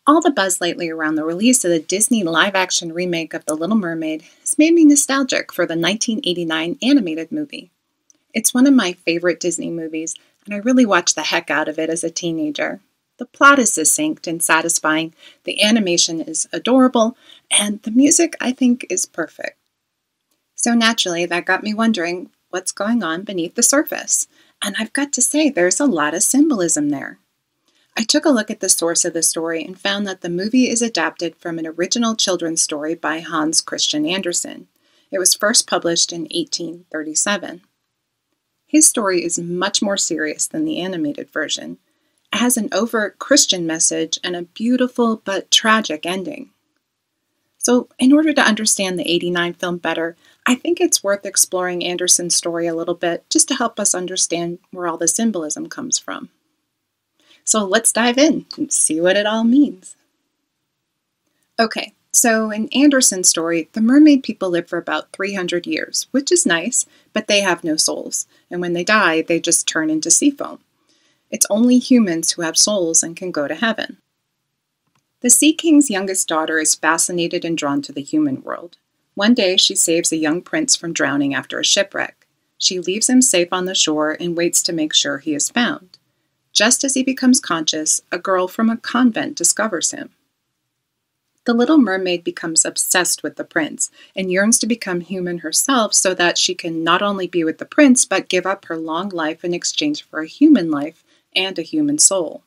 All the buzz lately around the release of the Disney live-action remake of The Little Mermaid has made me nostalgic for the 1989 animated movie. It's one of my favorite Disney movies, and I really watched the heck out of it as a teenager. The plot is succinct and satisfying, the animation is adorable, and the music, I think, is perfect. So naturally, that got me wondering what's going on beneath the surface. And I've got to say, there's a lot of symbolism there. I took a look at the source of the story and found that the movie is adapted from an original children's story by Hans Christian Andersen. It was first published in 1837. His story is much more serious than the animated version. It has an overt Christian message and a beautiful but tragic ending. So, in order to understand the '89 film better, I think it's worth exploring Andersen's story a little bit just to help us understand where all the symbolism comes from. So let's dive in and see what it all means. Okay, so in Andersen's story, the mermaid people live for about 300 years, which is nice, but they have no souls, and when they die, they just turn into sea foam. It's only humans who have souls and can go to heaven. The Sea King's youngest daughter is fascinated and drawn to the human world. One day, she saves a young prince from drowning after a shipwreck. She leaves him safe on the shore and waits to make sure he is found. Just as he becomes conscious, a girl from a convent discovers him. The Little Mermaid becomes obsessed with the prince and yearns to become human herself so that she can not only be with the prince but give up her long life in exchange for a human life and a human soul.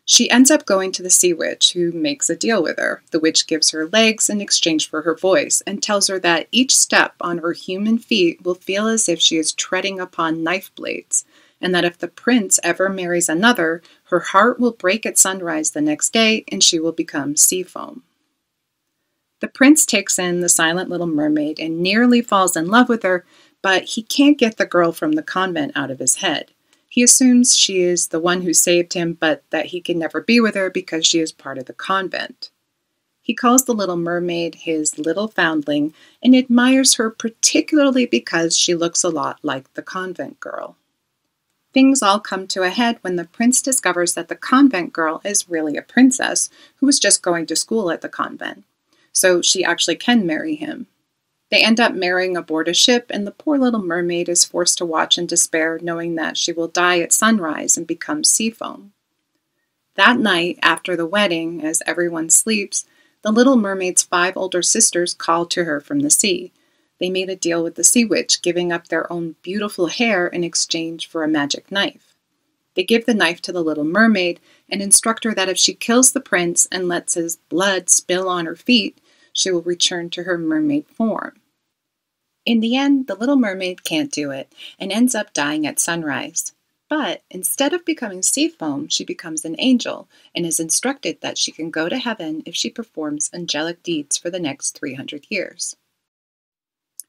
She ends up going to the sea witch, who makes a deal with her. The witch gives her legs in exchange for her voice and tells her that each step on her human feet will feel as if she is treading upon knife blades, and that if the prince ever marries another, her heart will break at sunrise the next day and she will become sea foam. The prince takes in the silent little mermaid and nearly falls in love with her, but he can't get the girl from the convent out of his head. He assumes she is the one who saved him, but that he can never be with her because she is part of the convent. He calls the Little Mermaid his little foundling and admires her particularly because she looks a lot like the convent girl. Things all come to a head when the prince discovers that the convent girl is really a princess who was just going to school at the convent, so she actually can marry him. They end up marrying aboard a ship, and the poor little mermaid is forced to watch in despair, knowing that she will die at sunrise and become sea foam. That night, after the wedding, as everyone sleeps, the Little Mermaid's 5 older sisters call to her from the sea. They made a deal with the sea witch, giving up their own beautiful hair in exchange for a magic knife. They give the knife to the Little Mermaid and instruct her that if she kills the prince and lets his blood spill on her feet, she will return to her mermaid form. In the end, the Little Mermaid can't do it and ends up dying at sunrise. But instead of becoming sea foam, she becomes an angel and is instructed that she can go to heaven if she performs angelic deeds for the next 300 years.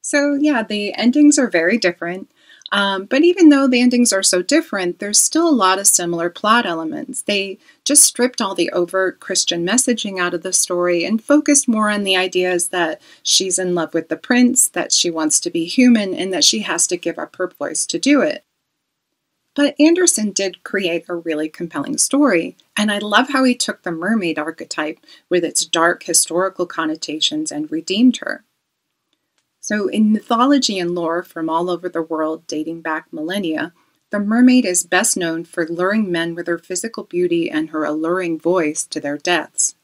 So yeah, the endings are very different, but even though the endings are so different, there's still a lot of similar plot elements. They just stripped all the overt Christian messaging out of the story and focused more on the ideas that she's in love with the prince, that she wants to be human, and that she has to give up her voice to do it. But Andersen did create a really compelling story, and I love how he took the mermaid archetype with its dark historical connotations and redeemed her. So in mythology and lore from all over the world dating back millennia, the mermaid is best known for luring men with her physical beauty and her alluring voice to their deaths.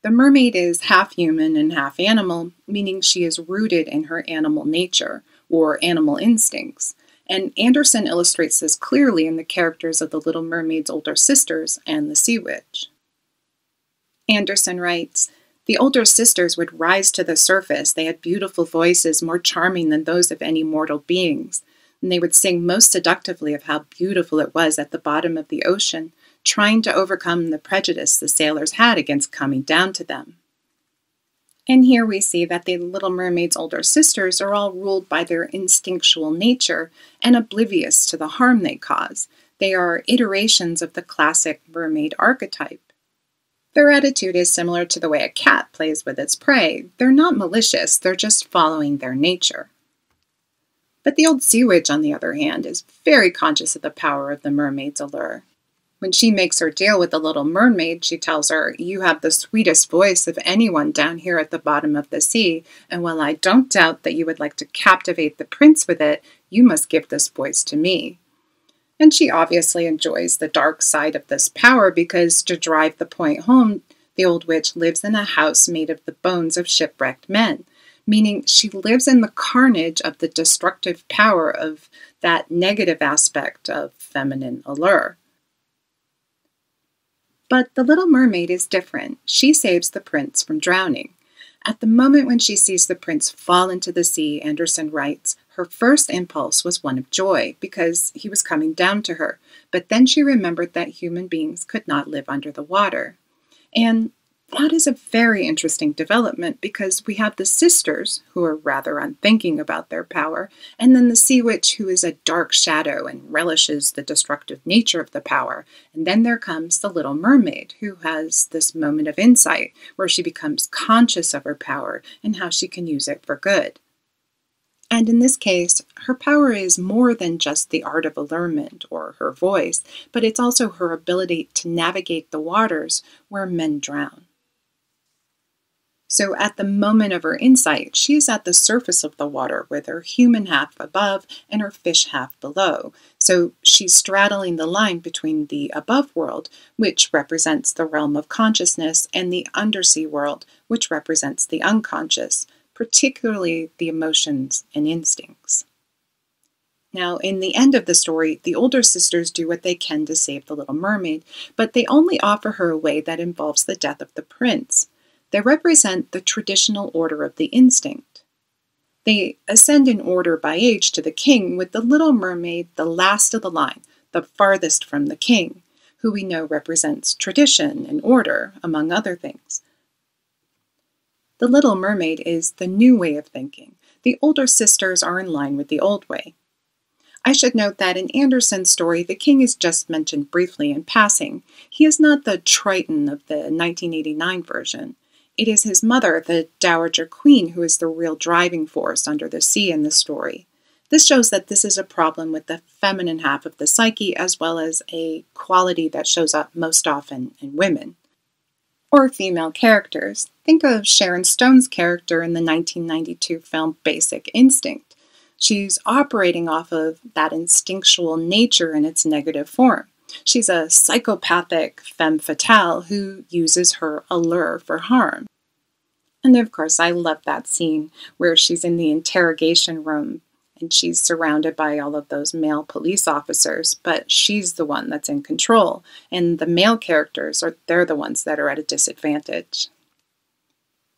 The mermaid is half human and half animal, meaning she is rooted in her animal nature, or animal instincts, and Andersen illustrates this clearly in the characters of the Little Mermaid's older sisters and the sea witch. Andersen writes, "The older sisters would rise to the surface. They had beautiful voices, more charming than those of any mortal beings, and they would sing most seductively of how beautiful it was at the bottom of the ocean, trying to overcome the prejudice the sailors had against coming down to them." And here we see that the Little Mermaid's older sisters are all ruled by their instinctual nature and oblivious to the harm they cause. They are iterations of the classic mermaid archetype. Their attitude is similar to the way a cat plays with its prey. They're not malicious, they're just following their nature. But the old sea witch, on the other hand, is very conscious of the power of the mermaid's allure. When she makes her deal with the Little Mermaid, she tells her, "You have the sweetest voice of anyone down here at the bottom of the sea, and while I don't doubt that you would like to captivate the prince with it, you must give this voice to me." And she obviously enjoys the dark side of this power because, to drive the point home, the old witch lives in a house made of the bones of shipwrecked men, meaning she lives in the carnage of the destructive power of that negative aspect of feminine allure. But the Little Mermaid is different. She saves the prince from drowning. At the moment when she sees the prince fall into the sea, Andersen writes, her first impulse was one of joy because he was coming down to her, but then she remembered that human beings could not live under the water. And that is a very interesting development because we have the sisters, who are rather unthinking about their power, and then the sea witch, who is a dark shadow and relishes the destructive nature of the power. And then there comes the Little Mermaid, who has this moment of insight where she becomes conscious of her power and how she can use it for good. And in this case, her power is more than just the art of allurement or her voice, but it's also her ability to navigate the waters where men drown. So at the moment of her insight, she is at the surface of the water with her human half above and her fish half below. So she's straddling the line between the above world, which represents the realm of consciousness, and the undersea world, which represents the unconscious, particularly the emotions and instincts. Now, in the end of the story, the older sisters do what they can to save the Little Mermaid, but they only offer her a way that involves the death of the prince. They represent the traditional order of the instinct. They ascend in order by age to the king, with the Little Mermaid the last of the line, the farthest from the king, who we know represents tradition and order, among other things. The Little Mermaid is the new way of thinking. The older sisters are in line with the old way. I should note that in Andersen's story, the king is just mentioned briefly in passing. He is not the Triton of the 1989 version. It is his mother, the Dowager Queen, who is the real driving force under the sea in the story. This shows that this is a problem with the feminine half of the psyche, as well as a quality that shows up most often in women. Or female characters. Think of Sharon Stone's character in the 1992 film Basic Instinct. She's operating off of that instinctual nature in its negative form. She's a psychopathic femme fatale who uses her allure for harm. And of course, I love that scene where she's in the interrogation room and she's surrounded by all of those male police officers, but she's the one that's in control. And the male characters, they're the ones that are at a disadvantage.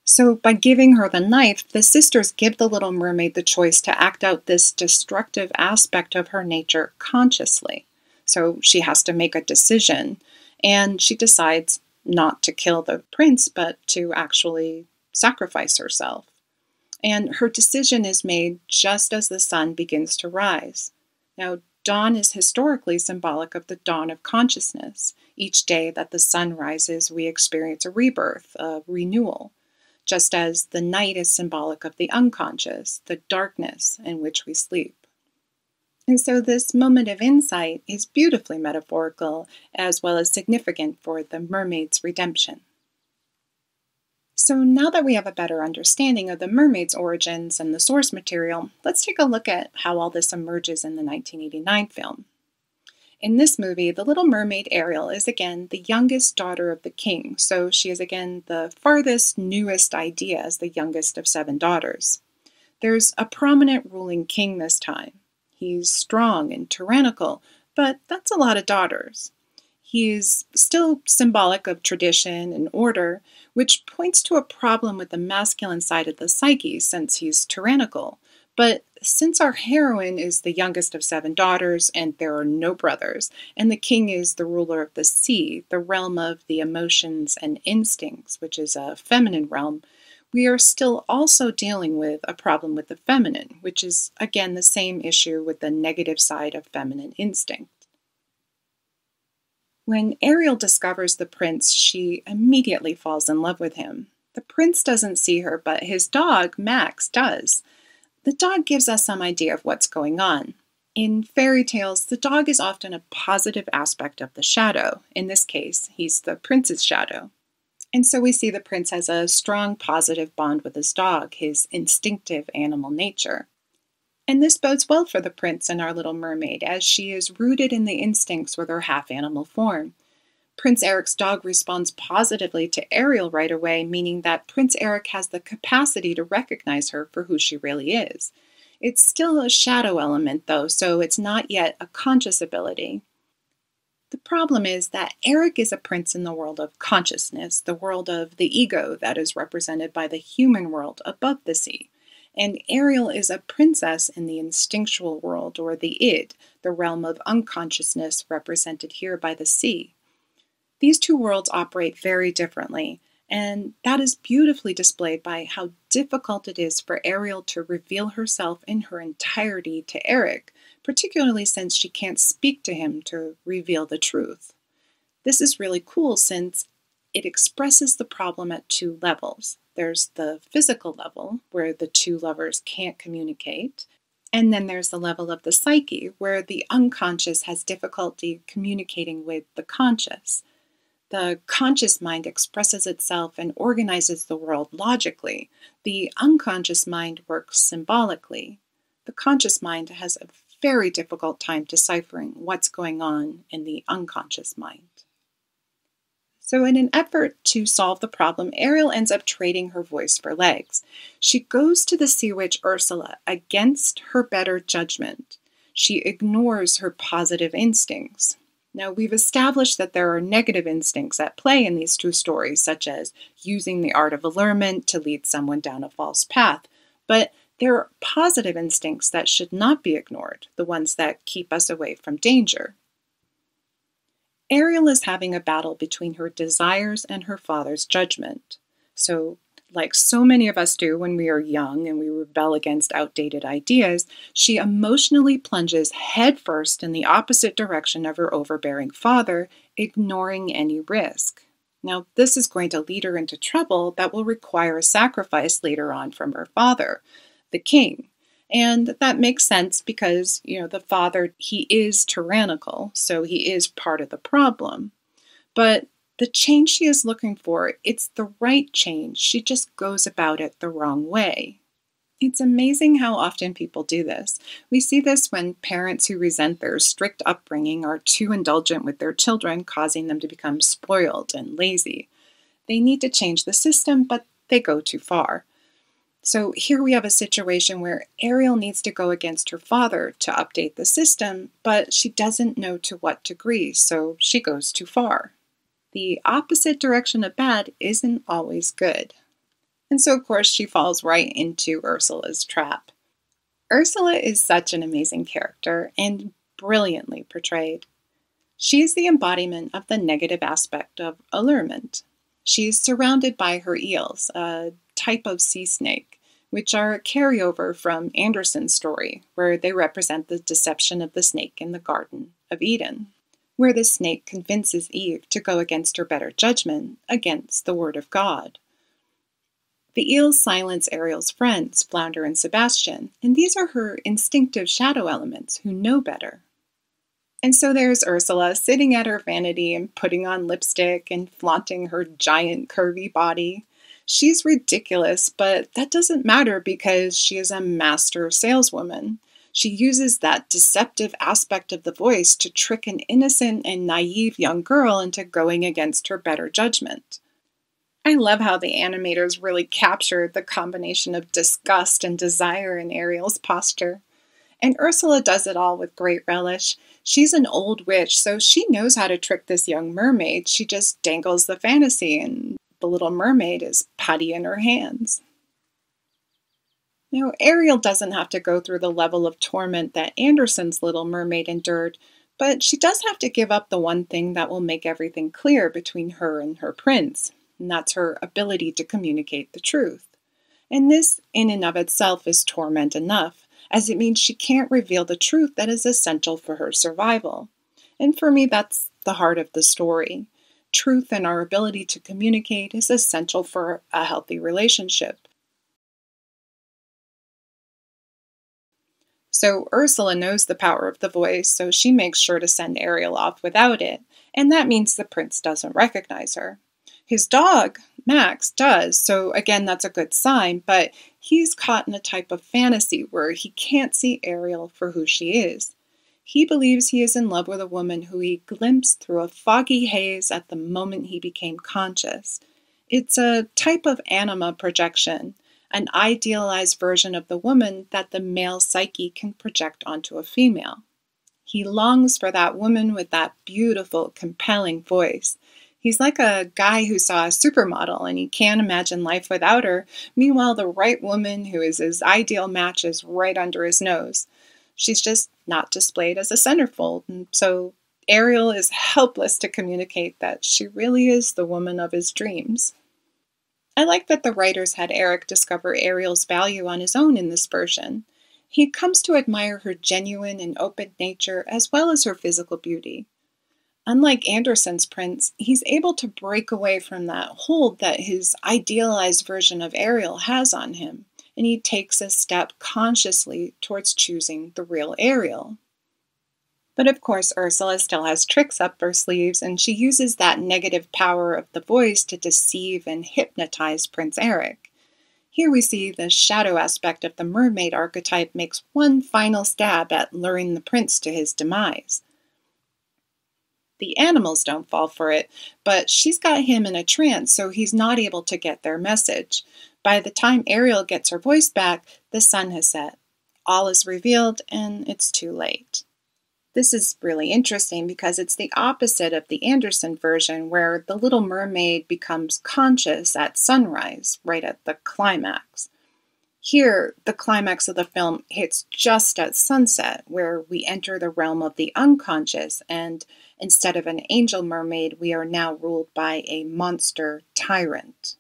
So by giving her the knife, the sisters give the Little Mermaid the choice to act out this destructive aspect of her nature consciously. So she has to make a decision, and she decides not to kill the prince, but to actually sacrifice herself. And her decision is made just as the sun begins to rise. Now, dawn is historically symbolic of the dawn of consciousness. Each day that the sun rises, we experience a rebirth, a renewal, just as the night is symbolic of the unconscious, the darkness in which we sleep. And so this moment of insight is beautifully metaphorical as well as significant for the mermaid's redemption. So now that we have a better understanding of the mermaid's origins and the source material, let's take a look at how all this emerges in the 1989 film. In this movie, the Little Mermaid Ariel is again the youngest daughter of the king, so she is again the farthest, newest idea as the youngest of 7 daughters. There's a prominent ruling king this time. He's strong and tyrannical, but that's a lot of daughters. He is still symbolic of tradition and order, which points to a problem with the masculine side of the psyche since he's tyrannical. But since our heroine is the youngest of 7 daughters and there are no brothers, and the king is the ruler of the sea, the realm of the emotions and instincts, which is a feminine realm, we are still also dealing with a problem with the feminine, which is, again, the same issue with the negative side of feminine instinct. When Ariel discovers the prince, she immediately falls in love with him. The prince doesn't see her, but his dog, Max, does. The dog gives us some idea of what's going on. In fairy tales, the dog is often a positive aspect of the shadow. In this case, he's the prince's shadow. And so we see the prince has a strong positive bond with his dog, his instinctive animal nature. And this bodes well for the prince in Our Little Mermaid, as she is rooted in the instincts with her half-animal form. Prince Eric's dog responds positively to Ariel right away, meaning that Prince Eric has the capacity to recognize her for who she really is. It's still a shadow element, though, so it's not yet a conscious ability. The problem is that Eric is a prince in the world of consciousness, the world of the ego that is represented by the human world above the sea. And Ariel is a princess in the instinctual world, or the id, the realm of unconsciousness represented here by the sea. These two worlds operate very differently, and that is beautifully displayed by how difficult it is for Ariel to reveal herself in her entirety to Eric, particularly since she can't speak to him to reveal the truth. This is really cool since it expresses the problem at two levels. There's the physical level, where the two lovers can't communicate, and then there's the level of the psyche, where the unconscious has difficulty communicating with the conscious. The conscious mind expresses itself and organizes the world logically. The unconscious mind works symbolically. The conscious mind has a very difficult time deciphering what's going on in the unconscious mind. So in an effort to solve the problem, Ariel ends up trading her voice for legs. She goes to the sea witch Ursula against her better judgment. She ignores her positive instincts. Now, we've established that there are negative instincts at play in these two stories, such as using the art of allurement to lead someone down a false path. But there are positive instincts that should not be ignored, the ones that keep us away from danger. Ariel is having a battle between her desires and her father's judgment. So, like so many of us do when we are young and we rebel against outdated ideas, she emotionally plunges headfirst in the opposite direction of her overbearing father, ignoring any risk. Now, this is going to lead her into trouble that will require a sacrifice later on from her father, the king. And that makes sense because, the father, he is tyrannical, so he is part of the problem. But the change she is looking for, it's the right change. She just goes about it the wrong way. It's amazing how often people do this. We see this when parents who resent their strict upbringing are too indulgent with their children, causing them to become spoiled and lazy. They need to change the system, but they go too far. So here we have a situation where Ariel needs to go against her father to update the system, but she doesn't know to what degree, so she goes too far. The opposite direction of bad isn't always good. And so, of course, she falls right into Ursula's trap. Ursula is such an amazing character and brilliantly portrayed. She is the embodiment of the negative aspect of allurement. She's surrounded by her eels, a type of sea snake, which are a carryover from Andersen's story, where they represent the deception of the snake in the Garden of Eden, where the snake convinces Eve to go against her better judgment, against the word of God. The eels silence Ariel's friends, Flounder and Sebastian, and these are her instinctive shadow elements who know better. And so there's Ursula sitting at her vanity and putting on lipstick and flaunting her giant curvy body. She's ridiculous, but that doesn't matter because she is a master saleswoman. She uses that deceptive aspect of the voice to trick an innocent and naive young girl into going against her better judgment. I love how the animators really captured the combination of disgust and desire in Ariel's posture. And Ursula does it all with great relish. She's an old witch, so she knows how to trick this young mermaid. She just dangles the fantasy, and the Little Mermaid is putty in her hands. Now, Ariel doesn't have to go through the level of torment that Andersen's Little Mermaid endured, but she does have to give up the one thing that will make everything clear between her and her prince, and that's her ability to communicate the truth. And this, in and of itself, is torment enough, as it means she can't reveal the truth that is essential for her survival. And for me, that's the heart of the story. Truth and our ability to communicate is essential for a healthy relationship. So Ursula knows the power of the voice, so she makes sure to send Ariel off without it, and that means the prince doesn't recognize her. His dog, Max, does, so again, that's a good sign, but he's caught in a type of fantasy where he can't see Ariel for who she is. He believes he is in love with a woman who he glimpsed through a foggy haze at the moment he became conscious. It's a type of Anima Projection, an idealized version of the woman that the male psyche can project onto a female. He longs for that woman with that beautiful, compelling voice. He's like a guy who saw a supermodel and he can't imagine life without her. Meanwhile, the right woman who is his ideal match is right under his nose. She's just not displayed as a centerfold, and so Ariel is helpless to communicate that she really is the woman of his dreams. I like that the writers had Eric discover Ariel's value on his own in this version. He comes to admire her genuine and open nature as well as her physical beauty. Unlike Andersen's prince, he's able to break away from that hold that his idealized version of Ariel has on him, and he takes a step consciously towards choosing the real Ariel. But of course, Ursula still has tricks up her sleeves, and she uses that negative power of the voice to deceive and hypnotize Prince Eric. Here we see the shadow aspect of the mermaid archetype makes one final stab at luring the prince to his demise. The animals don't fall for it, but she's got him in a trance, so he's not able to get their message. By the time Ariel gets her voice back, the sun has set. All is revealed, and it's too late. This is really interesting because it's the opposite of the Andersen version, where the Little Mermaid becomes conscious at sunrise, right at the climax. Here, the climax of the film hits just at sunset, where we enter the realm of the unconscious, and instead of an angel mermaid, we are now ruled by a monster tyrant.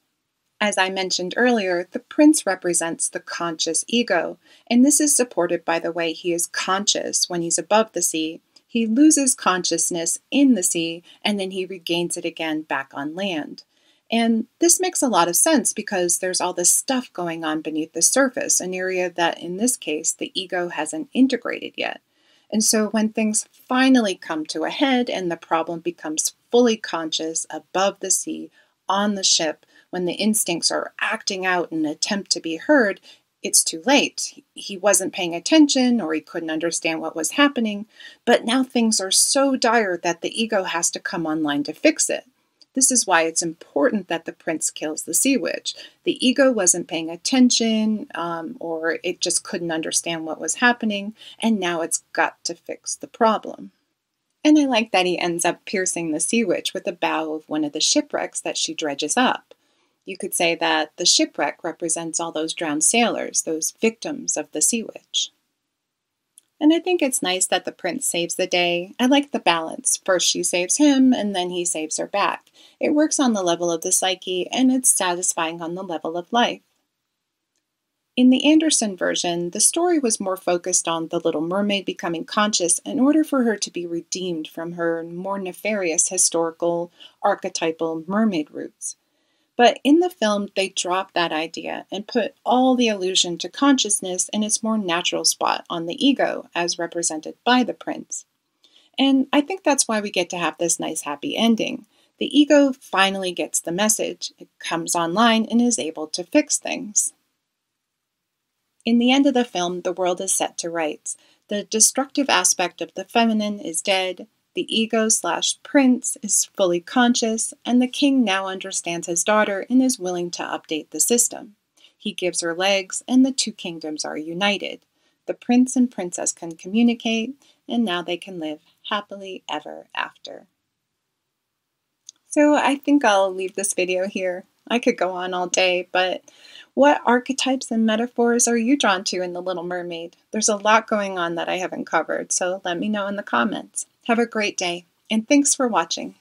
As I mentioned earlier, the prince represents the conscious ego, and this is supported by the way he is conscious when he's above the sea. He loses consciousness in the sea, and then he regains it again back on land. And this makes a lot of sense because there's all this stuff going on beneath the surface, an area that, in this case, the ego hasn't integrated yet. And so when things finally come to a head and the problem becomes fully conscious above the sea, on the ship, when the instincts are acting out in an attempt to be heard, it's too late. He wasn't paying attention or he couldn't understand what was happening, but now things are so dire that the ego has to come online to fix it. This is why it's important that the prince kills the sea witch. The ego wasn't paying attention, or it just couldn't understand what was happening, and now it's got to fix the problem. And I like that he ends up piercing the sea witch with the bow of one of the shipwrecks that she dredges up. You could say that the shipwreck represents all those drowned sailors, those victims of the sea witch. And I think it's nice that the prince saves the day. I like the balance. First she saves him, and then he saves her back. It works on the level of the psyche, and it's satisfying on the level of life. In the Andersen version, the story was more focused on the Little Mermaid becoming conscious in order for her to be redeemed from her more nefarious historical, archetypal mermaid roots. But in the film, they dropped that idea and put all the allusion to consciousness in its more natural spot on the ego, as represented by the prince. And I think that's why we get to have this nice happy ending. The ego finally gets the message, it comes online and is able to fix things. In the end of the film, the world is set to rights. The destructive aspect of the feminine is dead, the ego/prince is fully conscious, and the king now understands his daughter and is willing to update the system. He gives her legs, and the two kingdoms are united. The prince and princess can communicate, and now they can live happily ever after. So I think I'll leave this video here. I could go on all day, but what archetypes and metaphors are you drawn to in The Little Mermaid? There's a lot going on that I haven't covered, so let me know in the comments. Have a great day, and thanks for watching.